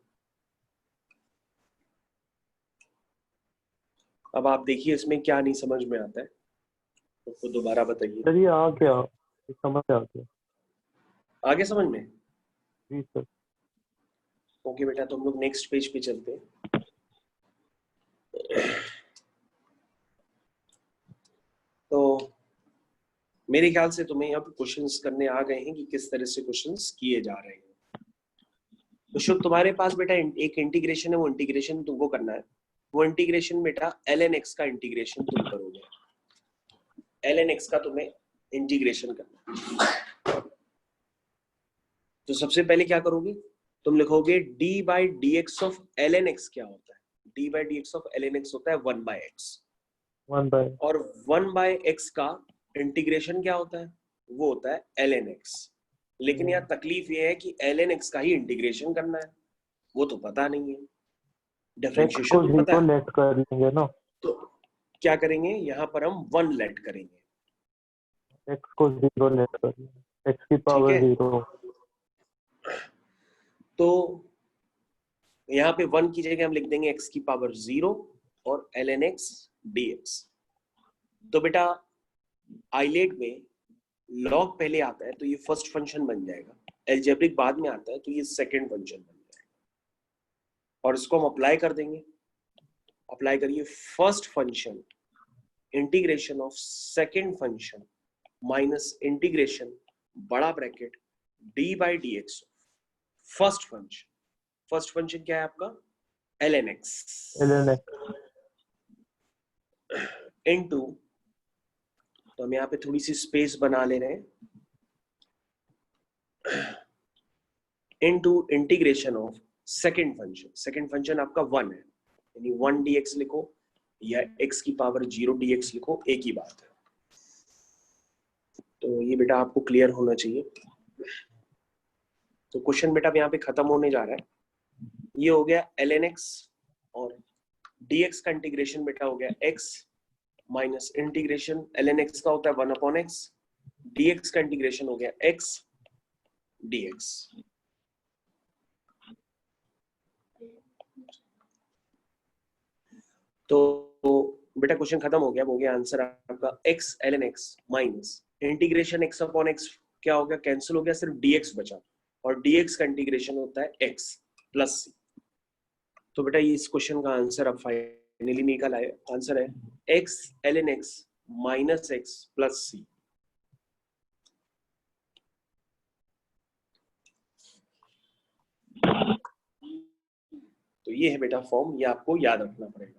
अब आप देखिए इसमें क्या नहीं समझ में आता है, तो दोबारा बताइए। सर ये आ गया, समझ आ गया। आगे समझ में? जी सर। ओके बेटा, तो हम लोग नेक्स्ट पेज पे चलते हैं। तो मेरे ख्याल से तुम्हें यहाँ पे क्वेश्चंस करने आ गए हैं कि किस तरह से क्वेश्चंस किए जा रहे हैं। तो शुभ, तुम्हारे पास बेटा एक इंटीग्रेशन है, वो इंटीग्रेशन तुमको करना है। वो इंटीग्रेशन बेटा ln x का इंटीग्रेशन तुम करोगे। ln x का तुम्हें इंटीग्रेशन करना है। तो सबसे पहले क्या करोगे, तुम लिखोगे d by dx of ln x। क्या होता है? d by dx of ln x होता है 1 by x, 1 by और 1 by x का इंटीग्रेशन क्या होता है? वो होता है ln x। लेकिन यहाँ तकलीफ ये है कि ln x का ही इंटीग्रेशन करना है, वो तो पता नहीं है। x डिफरेंशिएशन को तो पता 0 है, लेट कर लेंगे ना, तो क्या करेंगे यहाँ पर हम 1 लेट करेंगे। x को 0 लेट कर लेंगे, x की ठीक पावर है, 0। तो यहाँ पे 1 की जगह हम लिख देंगे x की पावर 0 और ln x dx। तो बेटा आइलेट में लॉग पहले आता है तो ये फर्स्ट फंक्शन बन जाएगा, एल्जेब्रिक बाद में आता है तो ये सेकंड फंक्शन बन जाएगा, और इसको हम अप्लाई कर देंगे। अप्लाई करिए, first function integration of second function minus integration बड़ा bracket d by d x first function. First function क्या है आपका? ln x ln x into, तो हम यहाँ पे थोड़ी सी स्पेस बना ले रहे हैं, into integration of second function. Second function आपका 1 है, यानी 1 dx लिखो या x की पावर 0 dx लिखो, एक ही बात है। तो ये बेटा आपको क्लियर होना चाहिए। तो क्वेश्चन बेटा यहाँ पे खत्म होने जा रहा है। ये हो गया ln x, और dx का इंटीग्रेशन बेटा हो गया x minus integration ln x का होता है 1/x, dx का इंटीग्रेशन हो गया x dx। तो बेटा क्वेश्चन खत्म हो गया, आंसर आपका x ln x minus integration x/x क्या हो गया? कैंसिल हो गया, सिर्फ dx बचा, और dx का इंटीग्रेशन होता है x प्लस c। तो बेटा ये इस क्वेश्चन का आंसर अब फाइनली निकल आया। आंसर है x ln x minus x plus c। तो ये है बेटा फॉर्म, ये आपको याद रखना पड़ेगा।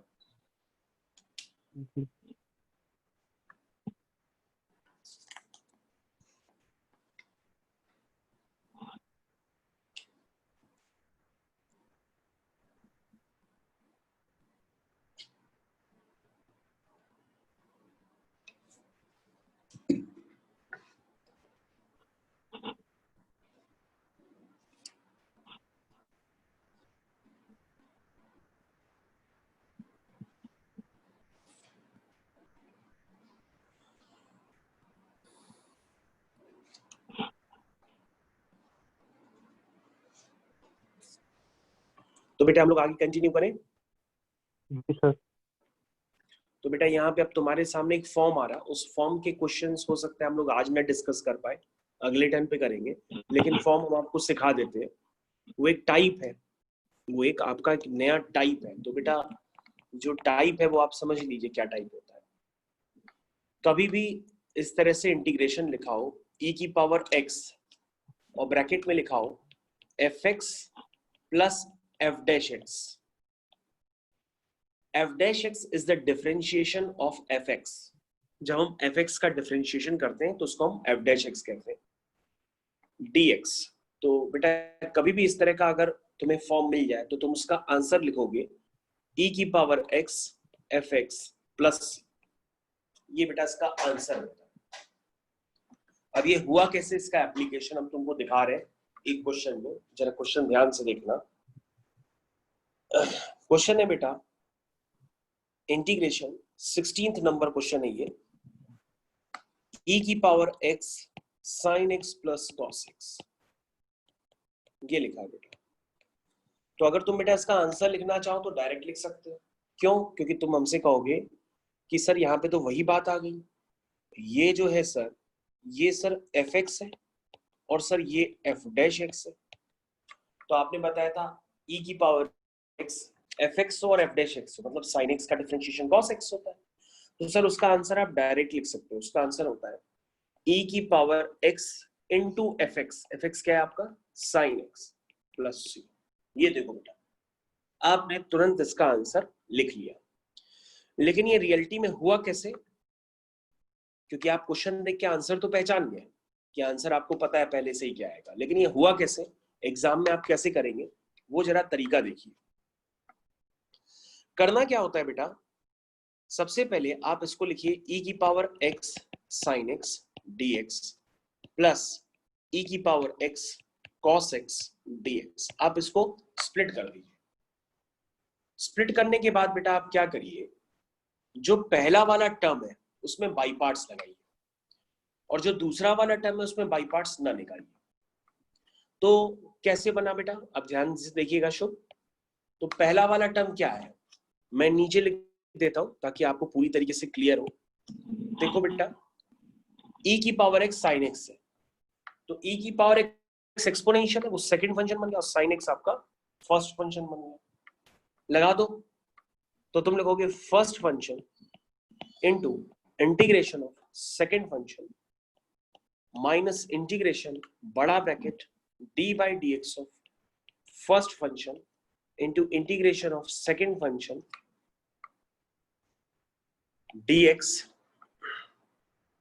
तो बेटा हम लोग आगे कंटिन्यू करें। जी सर। तो बेटा यहाँ पे अब तुम्हारे सामने एक फॉर्म आ रहा, उस फॉर्म के क्वेश्चंस हो सकते हैं हम लोग आज ना डिस्कस कर पाए, अगले टाइम पे करेंगे, लेकिन फॉर्म हम आपको सिखा देते हैं। वो एक टाइप है, वो एक आपका एक नया टाइप है। तो बेटा जो टाइप है वो आप समझ लीजिए क्या टाइप होता है। कभी भी इस तरह से इंटीग्रेशन लिखा हो e की पावर x और ब्रैकेट में लिखा हो fx plus f dash x। f dash x is the differentiation of fx। जब हम fx का डिफरेंशिएशन करते हैं तो उसको हम f डैश x कहते हैं dx। तो बेटा कभी भी इस तरह का अगर तुम्हें फॉर्म मिल जाए तो तुम उसका आंसर लिखोगे e की पावर x fx प्लस, ये बेटा इसका आंसर होता है। अब ये हुआ कैसे, इसका एप्लीकेशन हम तुमको दिखा रहे हैं एक क्वेश्चन में, जरा क्वेश्चन ध्यान से देखना। क्वेश्चन है बेटा इंटीग्रेशन 16th नंबर क्वेश्चन है ये, e की power x sin x plus cos x, ये लिखा है बेटा। तो अगर तुम बेटा इसका आंसर लिखना चाहो तो डायरेक्ट लिख सकते हो। क्यों? क्योंकि तुम हमसे कहोगे कि सर यहाँ पे तो वही बात आ गई, ये जो है सर, ये सर fx है और सर ये f डैश x है। तो आपने बताया था e की पावर x fx और f डैश x, मतलब sin x का डिफरेंशिएशन cos x होता है। तो सर उसका आंसर आप डायरेक्ट लिख सकते हो, उसका आंसर होता है e की power x into fx। fx क्या है आपका? sin x plus c। ये देखो बेटा आपने तुरंत इसका आंसर लिख लिया। लेकिन ये रियलिटी में हुआ कैसे? क्योंकि आप क्वेश्चन देख के आंसर तो पहचान गए कि आंसर आपको पता है पहले से ही क्या आएगा, लेकिन ये हुआ कैसे, एग्जाम में आप कैसे करेंगे, वो जरा तरीका देखिए। करना क्या होता है बेटा, सबसे पहले आप इसको लिखिए e की power x sine x dx plus e की power x cos x dx। आप इसको स्प्लिट कर दीजिए। स्प्लिट करने के बाद बेटा आप क्या करिए, जो पहला वाला टर्म है उसमें बाई पार्ट्स लगाइए और जो दूसरा वाला टर्म है उसमें बाई पार्ट्स ना निकालिए। तो कैसे बना बेटा, अब ध्यान से देखिएगा शुभ। तो पहला वाला टर्म क्या है, मैं नीचे लिख देता हूं ताकि आपको पूरी तरीके से क्लियर हो। देखो बेटा, e की पावर x sin x है, तो e की पावर x एक्सपोनेंशियल है, वो सेकंड फंक्शन बन गया और sin x आपका फर्स्ट फंक्शन बन गया। लगा दो, तो तुम लिखोगे first function into integration of second function minus integration बड़ा bracket d by dx of first function into integration of second function dx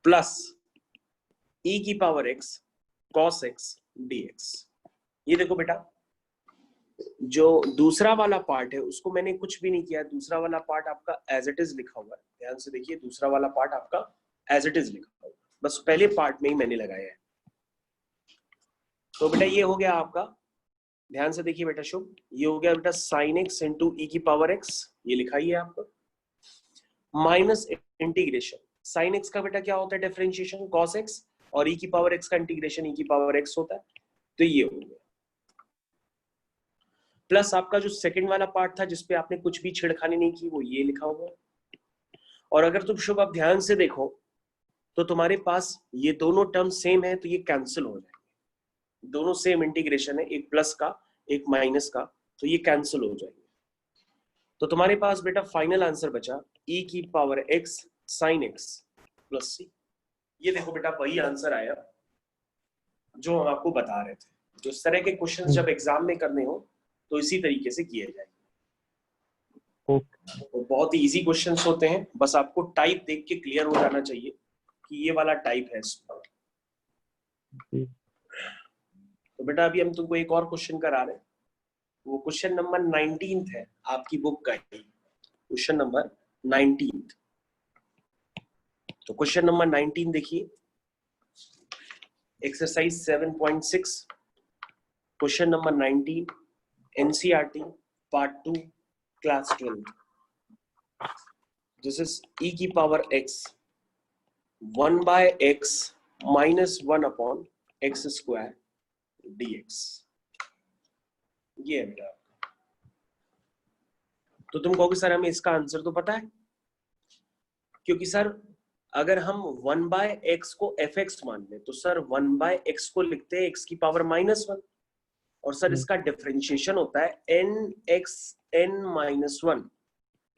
plus e की power x cos x dx। ये देखो बेटा, जो दूसरा वाला पार्ट है उसको मैंने कुछ भी नहीं किया, दूसरा वाला पार्ट आपका एज इट इज लिखा हुआ है। ध्यान से देखिए, दूसरा वाला पार्ट आपका एज इट इज लिखा हुआ है, बस पहले पार्ट में ही मैंने लगाया है। तो बेटा ये हो गया आपका, ध्यान से देखिए बेटा शुभ, ये हो गया बेटा sin x इंटू ई की पावर x, ये लिखा ही है आपको, माइनस इंटीग्रेशन sin x का बेटा क्या होता है डिफरेंशिएशन cos x, और e की पावर x का इंटीग्रेशन e की पावर x होता है। तो ये हो गया, प्लस आपका जो सेकंड वाला पार्ट था जिसपे आपने कुछ भी छेड़खानी नहीं की, वो ये लिखा हुआ है। और अगर तुम शुभ आप ध्यान से देखो तो तुम्हारे पास ये दोनों टर्म सेम है, तो ये कैंसिल हो जाएंगे। दोनों सेम इंटीग्रेशन है, एक प्लस का एक माइनस का, तो ये कैंसिल हो जाएंगे। तो तुम्हारे पास बेटा फाइनल आंसर बचा e की power x sin x plus c। ये देखो बेटा वही आंसर आया जो हम आपको बता रहे थे। जो इस तरह के क्वेश्चन जब एग्जाम में करने हो तो इसी तरीके से किए जाएंगे। तो बहुत ही इजी क्वेश्चंस होते हैं, बस आपको टाइप देख के क्लियर हो जाना चाहिए कि ये वाला टाइप है इसमें। तो बेटा अभी हम तुमको एक और क्वेश्चन करा रहे हैं, वो क्वेश्चन नंबर 19 है आपकी बुक का ही, क्वेश्चन नंबर 19। तो क्वेश्चन नंबर 19 देखिए, exercise 7.6, question number 19, NCERT part 2 class 12। This is e की power x 1 by x minus 1 upon x square dx। ये है बेटा। तो तुम कहोगे सर हमें इसका आंसर तो पता है, क्योंकि सर अगर हम 1 by x को fx मान ले तो सर 1 by x को लिखते हैं x की पावर -1, और सर इसका डिफरेंशिएशन होता है nxn -1,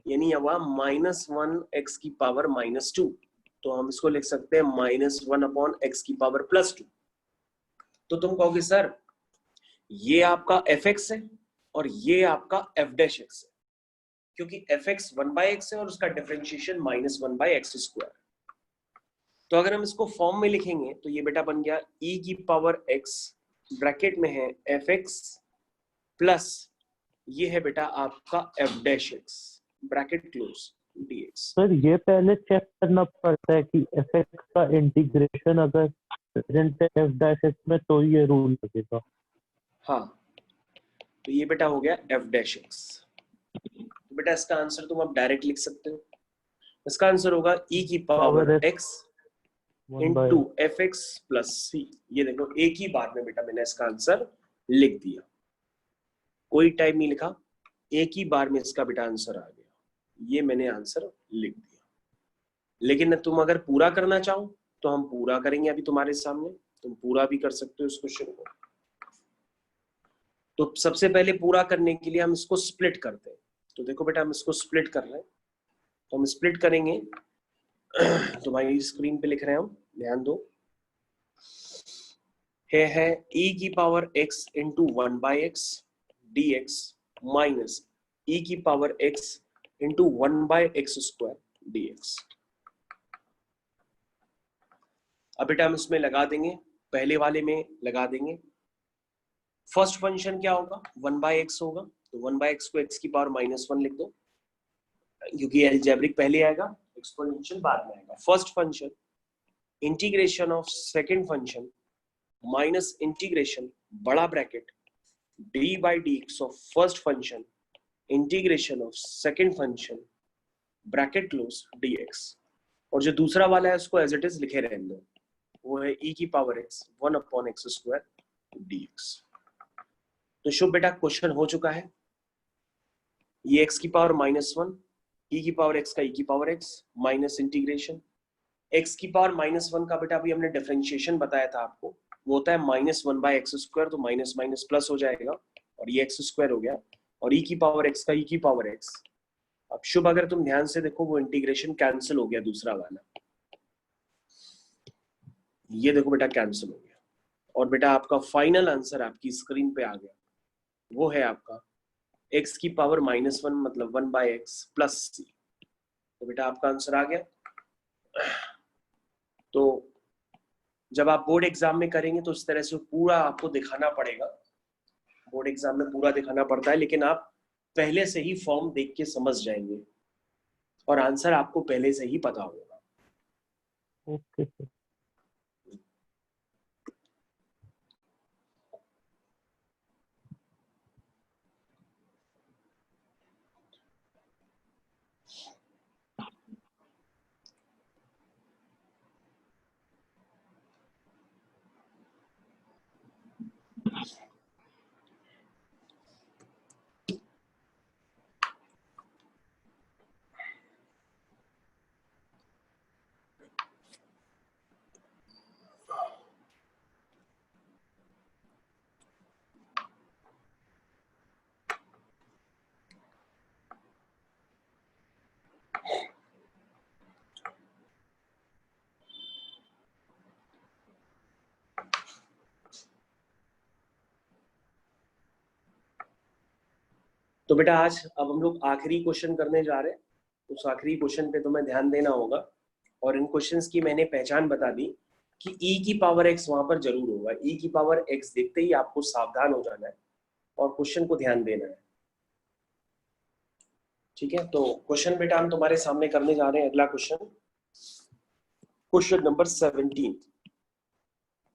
यानी हुआ -1 x की पावर -2। तो हम इसको लिख सकते हैं -1 अपॉन x की पावर +2। तो तुम कहोगे सर ये आपका fx है और ये आपका f डैश x है, क्योंकि fx 1 by x है और उसका डिफरेंशिएशन -1 by x²। तो अगर हम इसको फॉर्म में लिखेंगे तो ये बेटा बन गया e की पावर x ब्रैकेट में है fx प्लस ये है बेटा आपका f dash x bracket close dx। Sir ये पहले चेक करना पड़ता है कि fx का इंटीग्रेशन अगर प्रेजेंट है f डैश x में तो ये रूल लगेगा। हाँ, तो ये बेटा हो गया f डैश x। तो बेटा इसका आंसर तुम अब डायरेक्ट लिख सकते हो, इसका आंसर होगा e की power x into fx plus c। ये देखो एक ही बार में बेटा मैंने इसका आंसर लिख दिया, कोई टाइम नहीं लिखा, एक ही बार में इसका बेटा आंसर आ गया, ये मैंने आंसर लिख दिया। लेकिन तुम अगर पूरा करना चाहो तो हम पूरा करेंगे अभी तुम्हारे सामने, तुम पूरा भी कर सकते हो इस क्वेश्चन को। तो सबसे पहले पूरा करने के लिए हम इसको स्प्लिट करते हैं। तो देखो बेटा हम इसको स्प्लिट कर रहे हैं, तो हम स्प्लिट करेंगे। तुम्हारी स्क्रीन पे लिख रहे हैं हम, ध्यान दो। है e की power x into 1 by x dx minus e की power x into 1 by x² dx। अब बेटा हम इसमें लगा देंगे, पहले वाले में लगा देंगे। फर्स्ट फंक्शन क्या होगा, 1 by x होगा, तो 1 by x को x की पावर -1 लिख दो, क्योंकि अलजेब्रिक पहले आएगा, एक्सपोनेंशियल बाद में आएगा। First function integration of second function minus integration बड़ा bracket d by d x of first function integration of second function bracket close d x. और जो दूसरा वाला है उसको एज इट इज लिखे रहने दो, वो है e की पावर x 1/x² dx। तो शुभ बेटा क्वेश्चन हो चुका है, ये x की पावर -1 e की पावर x का e की power x minus integration x की पावर -1 का बेटा अभी हमने डिफरेंशिएशन बताया था आपको, वो होता है -1/x², तो माइनस माइनस प्लस हो जाएगा और ये x² हो गया, और e की पावर x का e की पावर x। अब शुभ अगर तुम ध्यान से देखो वो इंटीग्रेशन कैंसिल हो गया दूसरा वाला, ये देखो बेटा कैंसिल हो गया, और बेटा आपका फाइनल आंसर आपकी स्क्रीन पे आ गया, वो है आपका x की पावर -1 मतलब 1/x प्लस c। तो बेटा आपका आंसर आ गया। तो जब आप बोर्ड एग्जाम में करेंगे तो इस तरह से पूरा आपको दिखाना पड़ेगा, बोर्ड एग्जाम में पूरा दिखाना पड़ता है, लेकिन आप पहले से ही फॉर्म देख के समझ जाएंगे और आंसर आपको पहले से ही पता होगा। Okay sir. तो बेटा आज अब हम लोग आखिरी क्वेश्चन करने जा रहे हैं, उस आखिरी क्वेश्चन पे तुम्हें ध्यान देना होगा, और इन क्वेश्चंस की मैंने पहचान बता दी कि e की पावर x वहां पर जरूर होगा, e की पावर x देखते ही आपको सावधान हो जाना है और क्वेश्चन को ध्यान देना है, ठीक है। तो क्वेश्चन बेटा हम तुम्हारे सामने करने जा रहे हैं, अगला क्वेश्चन, क्वेश्चन नंबर 17,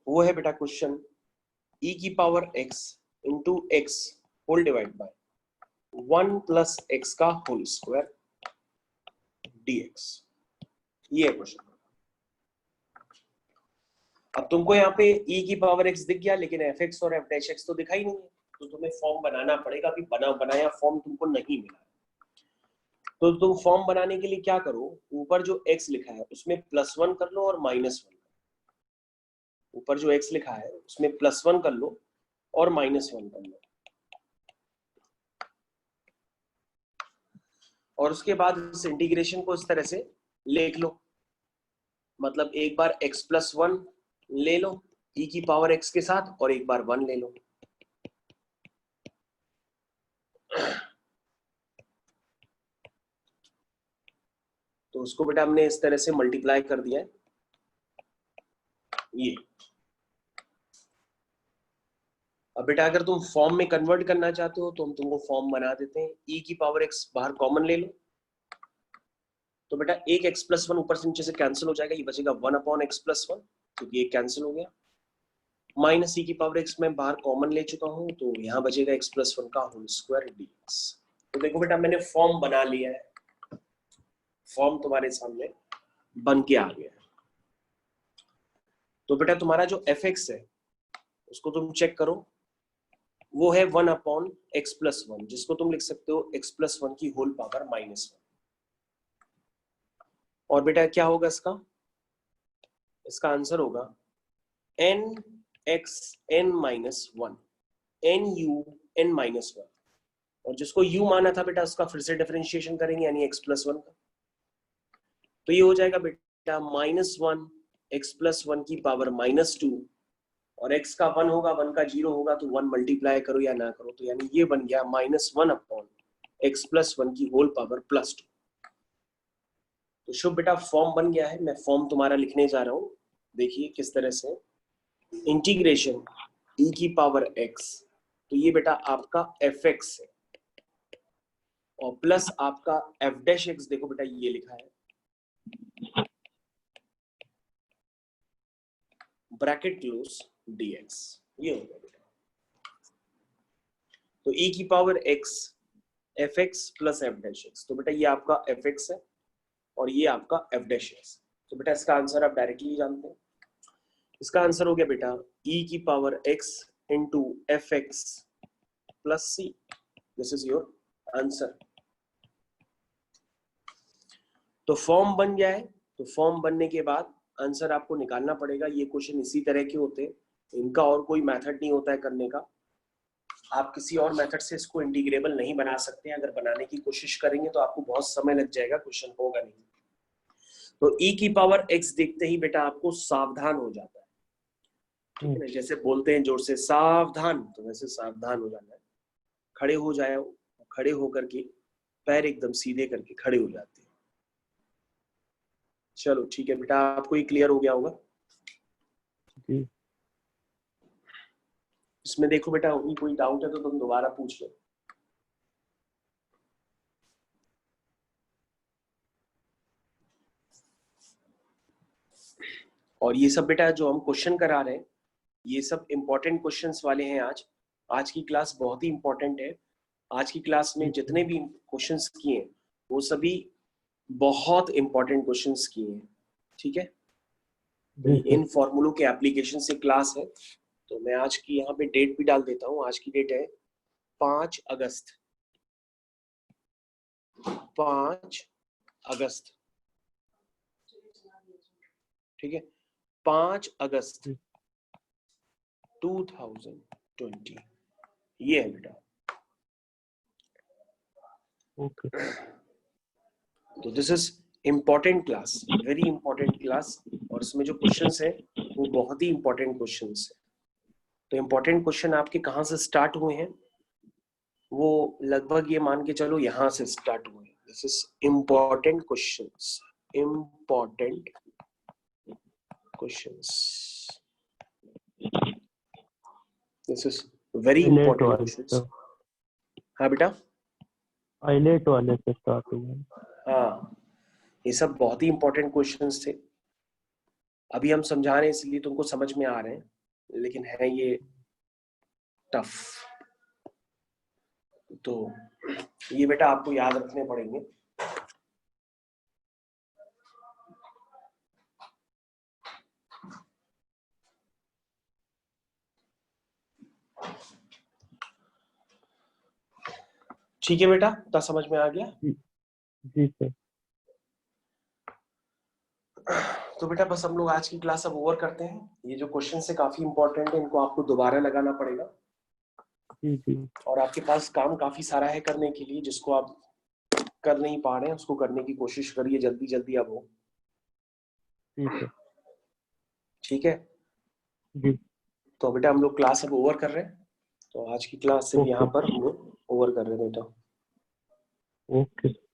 वो है बेटा क्वेश्चन e की power x into x whole divide by 1 plus x का होल स्क्वायर dx, ये है क्वेश्चन। अब तुमको यहाँ पे e की पावर x दिख गया, लेकिन fx और f' तो दिखा ही नहीं है, तो तुम्हें फॉर्म बनाना पड़ेगा, अभी बनाया फॉर्म तुमको नहीं मिला। तो तुम फॉर्म बनाने के लिए क्या करो, ऊपर जो x लिखा है उसमें +1 कर लो और -1, ऊपर जो x लिखा है उसमें +1 कर लो और -1 कर लो, और उसके बाद इस इंटीग्रेशन को इस तरह से लिख लो, मतलब एक बार x+1 ले लो e की पावर x के साथ और एक बार 1 ले लो। तो उसको बेटा हमने इस तरह से मल्टीप्लाई कर दिया है, ये। अब बेटा अगर तुम फॉर्म में कन्वर्ट करना चाहते हो तो हम तुमको फॉर्म बना देते हैं, e की पावर x बाहर कॉमन ले लो, तो बेटा एक x+1 ऊपर से नीचे से कैंसिल हो जाएगा, ये बचेगा 1/x+1, क्योंकि ये कैंसिल हो गया, माइनस e की पावर x मैं बाहर कॉमन ले चुका हूं, तो यहाँ बचेगा x+1 का होल स्क्वायर dx। तो देखो बेटा मैंने फॉर्म बना लिया है, फॉर्म तुम्हारे सामने बन के आ गया है। तो बेटा तुम्हारा जो fx है उसको तुम चेक करो, वो है 1/x+1, जिसको तुम लिख सकते हो x+1 की होल पावर -1। और बेटा क्या होगा इसका, इसका आंसर होगा nx n-1 nu(n-1), और जिसको u माना था बेटा उसका फिर से डिफरेंशिएशन करेंगे, यानी x+1 का, तो ये हो जाएगा बेटा -1 x+1 की पावर -2, और x का 1 होगा, 1 का 0 होगा, तो 1 मल्टीप्लाई करो या ना करो, तो यानी ये बन गया -1/x+1 की होल पावर +2। तो शुभ बेटा फॉर्म बन गया है, मैं फॉर्म तुम्हारा लिखने जा रहा हूं, देखिए किस तरह से, इंटीग्रेशन e की पावर x, तो ये बेटा आपका fx है, और प्लस आपका f' x, देखो बेटा ये लिखा है ब्रैकेट क्लोज dx, ये हो गया बेटा। तो e की power x fx plus f dash x, तो बेटा ये आपका fx है और ये आपका f डैश x। तो बेटा इसका आंसर आप डायरेक्टली जानते हैं। इसका आंसर हो गया बेटा e की power x into fx plus c। This is your answer. तो फॉर्म बन गया है। तो फॉर्म बनने के बाद आंसर आपको निकालना पड़ेगा। ये क्वेश्चन इसी तरह के होते हैं, इनका और कोई मेथड नहीं होता है करने का। आप किसी और मेथड से इसको इंटीग्रेबल नहीं बना सकते। अगर बनाने की कोशिश करेंगे तो आपको बहुत समय लग जाएगा, क्वेश्चन होगा नहीं। तो e की पावर x देखते ही बेटा आपको सावधान हो जाता है, ठीक है ना। जैसे बोलते हैं जोर से सावधान, तो वैसे सावधान हो जाना है। खड़े हो जाए, खड़े होकर के पैर एकदम सीधे करके खड़े हो जाते हैं। चलो ठीक है बेटा, आपको ये क्लियर हो गया होगा। जी। इसमें देखो बेटा, कोई डाउट है तो तुम दोबारा पूछ लो। और ये सब बेटा जो हम क्वेश्चन करा रहे हैं, ये सब इंपॉर्टेंट क्वेश्चंस वाले हैं। आज की क्लास बहुत ही इंपॉर्टेंट है। आज की क्लास में जितने भी क्वेश्चंस किए हैं वो सभी बहुत इंपॉर्टेंट क्वेश्चंस किए हैं, ठीक है। तो इन फॉर्मूलों के एप्लीकेशन से क्लास है। तो मैं आज की यहाँ पे डेट भी डाल देता हूँ। आज की डेट है 5 अगस्त। 5 अगस्त, ठीक है। 5 अगस्त 2020 ये है बेटा। ओके। तो this is important class, very important class. और इसमें जो क्वेश्चंस है वो बहुत ही इंपॉर्टेंट क्वेश्चंस है। तो इम्पोर्टेंट क्वेश्चन आपके कहाँ से स्टार्ट हुए हैं, वो लगभग ये मान के चलो यहाँ से स्टार्ट हुए। This is important questions, important questions. This is very important questions. हाँ बेटा, आइलेट वाले से स्टार्ट हुए। हाँ, ये सब बहुत ही इंपॉर्टेंट क्वेश्चंस थे। अभी हम समझा रहे हैं इसलिए तुमको समझ में आ रहे हैं, लेकिन है ये टफ। तो ये बेटा आपको याद रखने पड़ेंगे। ठीक है बेटा, तो समझ में आ गया। जी सर। तो बेटा बस हम लोग आज की क्लास अब ओवर करते हैं। ये जो क्वेश्चन है काफी इंपॉर्टेंट है, इनको आपको दोबारा लगाना पड़ेगा। जी। और आपके पास काम काफी सारा है करने के लिए, जिसको आप कर नहीं पा रहे हैं उसको करने की कोशिश करिए जल्दी जल्दी अब हो। ठीक है जी। तो बेटा हम लोग क्लास अब ओवर कर रहे हैं। तो आज की क्लास सिर्फ यहाँ पर हम लोग ओवर कर रहे हैं बेटा। ओके।